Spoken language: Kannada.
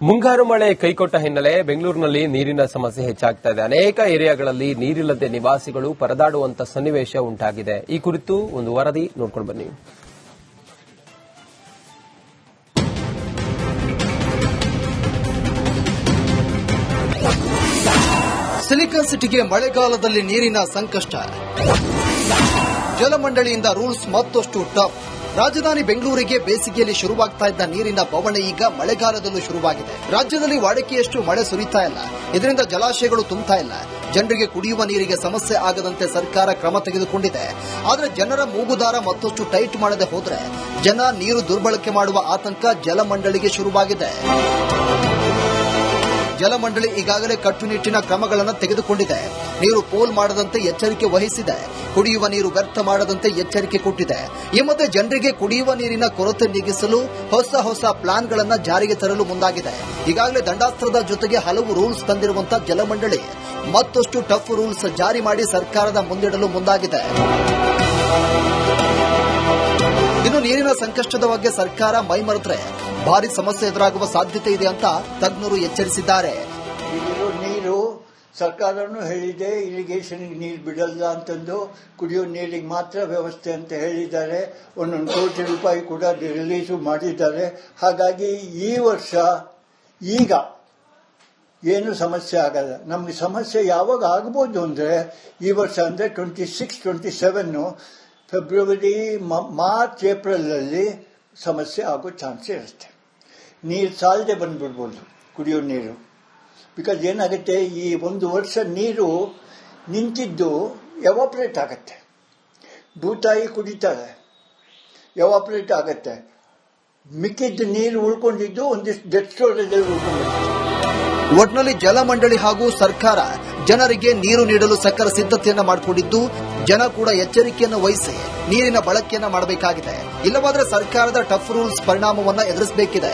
ಮುಂಗಾರು ಮಳೆ ಕೈಕೊಟ್ಟ ಹಿನ್ನೆಲೆ ಬೆಂಗಳೂರಿನಲ್ಲಿ ನೀರಿನ ಸಮಸ್ಯೆ ಹೆಚ್ಚಾಗ್ತಾ ಇದೆ. ಅನೇಕ ಏರಿಯಾಗಳಲ್ಲಿ ನೀರಿಲ್ಲದೆ ನಿವಾಸಿಗಳು ಪರದಾಡುವಂತ ಸನ್ನಿವೇಶ ಉಂಟಾಗಿದೆ. ಈ ಕುರಿತು ಒಂದು ವರದಿ ನೋಡ್ಕೊಂಡು ಬನ್ನಿ. ಸಿಲಿಕಾನ್ ಸಿಟಿಗೆ ಮಳೆಗಾಲದಲ್ಲಿ ನೀರಿನ ಸಂಕಷ್ಟ. ಜಲಮಂಡಳಿಯಿಂದ ರೂಲ್ಸ್ ಮತ್ತಷ್ಟು ಟಫ್. ರಾಜಧಾನಿ ಬೆಂಗಳೂರಿಗೆ ಬೇಸಿಗೆಯಲ್ಲಿ ಶುರುವಾಗ್ತಾ ಇದ್ದ ನೀರಿನ ಬವಣೆ ಈಗ ಮಳೆಗಾಲದಲ್ಲೂ ಶುರುವಾಗಿದೆ. ರಾಜ್ಯದಲ್ಲಿ ವಾಡಿಕೆಯಷ್ಟು ಮಳೆ ಸುರಿತಾ ಇಲ್ಲ. ಇದರಿಂದ ಜಲಾಶಯಗಳು ತುಂಬುತ್ತಾ ಇಲ್ಲ. ಜನರಿಗೆ ಕುಡಿಯುವ ನೀರಿಗೆ ಸಮಸ್ಯೆ ಆಗದಂತೆ ಸರ್ಕಾರ ಕ್ರಮ ತೆಗೆದುಕೊಂಡಿದೆ. ಆದರೆ ಜನರ ಮೂಗುದಾರ ಮತ್ತಷ್ಟು ಟೈಟ್ ಮಾಡದೆ ಹೋದ್ರೆ ಜನ ನೀರು ದುರ್ಬಳಕೆ ಮಾಡುವ ಆತಂಕ ಜಲಮಂಡಳಿಗೆ ಶುರುವಾಗಿದೆ. ಜಲಮಂಡಳಿ ಈಗಾಗಲೇ ಕಟ್ಟುನಿಟ್ಟಿನ ಕ್ರಮಗಳನ್ನು ತೆಗೆದುಕೊಂಡಿದೆ. ನೀರು ಪೋಲ್ ಮಾಡದಂತೆ ಎಚ್ಚರಿಕೆ ವಹಿಸಿದೆ. ಕುಡಿಯುವ ನೀರು ವ್ಯರ್ಥ ಮಾಡದಂತೆ ಎಚ್ಚರಿಕೆ ಕೊಟ್ಟಿದೆ. ಈ ಮಧ್ಯೆ ಜನರಿಗೆ ಕುಡಿಯುವ ನೀರಿನ ಕೊರತೆ ನೀಗಿಸಲು ಹೊಸ ಪ್ಲಾನ್ಗಳನ್ನು ಜಾರಿಗೆ ತರಲು ಮುಂದಾಗಿದೆ. ಈಗಾಗಲೇ ದಂಡಾಸ್ತ್ರದ ಜೊತೆಗೆ ಹಲವು ರೂಲ್ಸ್ ತಂದಿರುವಂತಹ ಜಲಮಂಡಳಿ ಮತ್ತಷ್ಟು ಟಫ್ ರೂಲ್ಸ್ ಜಾರಿ ಮಾಡಿ ಸರ್ಕಾರದ ಮುಂದಿಡಲು ಮುಂದಾಗಿದೆ. ಇನ್ನು ನೀರಿನ ಸಂಕಷ್ಟದ ಬಗ್ಗೆ ಸರ್ಕಾರ ಮೈಮರೆತರೆ ಭಾರಿ ಸಮಸ್ಯೆ ಎದುರಾಗುವ ಸಾಧ್ಯತೆ ಇದೆ ಅಂತ ತಜ್ಞರು ಎಚ್ಚರಿಸಿದ್ದಾರೆ. ನೀರು ಸರ್ಕಾರನೂ ಹೇಳಿದೆ, ಇರಿಗೇಷನ್ ನೀರು ಬಿಡಲ್ಲ ಅಂತಂದು, ಕುಡಿಯೋ ನೀರಿಗೆ ಮಾತ್ರ ವ್ಯವಸ್ಥೆ ಅಂತ ಹೇಳಿದ್ದಾರೆ. 1 ಕೋಟಿ ರೂಪಾಯಿ ಕೂಡ ರಿಲೀಸು ಮಾಡಿದ್ದಾರೆ. ಹಾಗಾಗಿ ಈ ವರ್ಷ ಈಗ ಏನು ಸಮಸ್ಯೆ ಆಗಲ್ಲ. ನಮಗೆ ಸಮಸ್ಯೆ ಯಾವಾಗ ಆಗ್ಬೋದು ಅಂದ್ರೆ ಈ ವರ್ಷ ಅಂದ್ರೆ 26, 27 ಫೆಬ್ರವರಿ, ಮಾರ್ಚ್, ಏಪ್ರಿಲ್ ಅಲ್ಲಿ ಸಮಸ್ಯೆ ಆಗೋ ಚಾನ್ಸ್ ಇರುತ್ತೆ. ನೀರು ಸಾಲದೆ ಬಂದ್ಬಿಡ್ಬೋದು ಕುಡಿಯೋ ನೀರು. ಬಿಕಾಸ್ ಏನಾಗುತ್ತೆ, ಈ 1 ವರ್ಷ ನೀರು ನಿಂತಿದ್ದು ಎವಾಪರೇಟ್ ಆಗತ್ತೆ. ಭೂತಾಯಿ ಕುಡಿತಾರೆ, ಎವಾಪರೇಟ್ ಆಗತ್ತೆ. ಮಿಕ್ಕಿದ್ದು ನೀರು ಉಳ್ಕೊಂಡಿದ್ದು ಒಂದಿಷ್ಟು ಡೆಡ್ ಸ್ಟೋರೇಜ್ ಉಳ್ಕೊಂಡಿದ್ದು. ಒಟ್ನಲ್ಲಿ ಜಲಮಂಡಳಿ ಹಾಗೂ ಸರ್ಕಾರ ಜನರಿಗೆ ನೀರು ನೀಡಲು ಸಕಲ ಸಿದ್ಧತೆಯನ್ನ ಮಾಡಿಕೊಂಡಿದ್ದು, ಜನ ಕೂಡ ಎಚ್ಚರಿಕೆಯನ್ನು ವಹಿಸಿ ನೀರಿನ ಬಳಕೆಯನ್ನ ಮಾಡಬೇಕಾಗಿದೆ. ಇಲ್ಲವಾದರೆ ಸರ್ಕಾರದ ಟಫ್ ರೂಲ್ಸ್ ಪರಿಣಾಮವನ್ನ ಎದುರಿಸಬೇಕಿದೆ.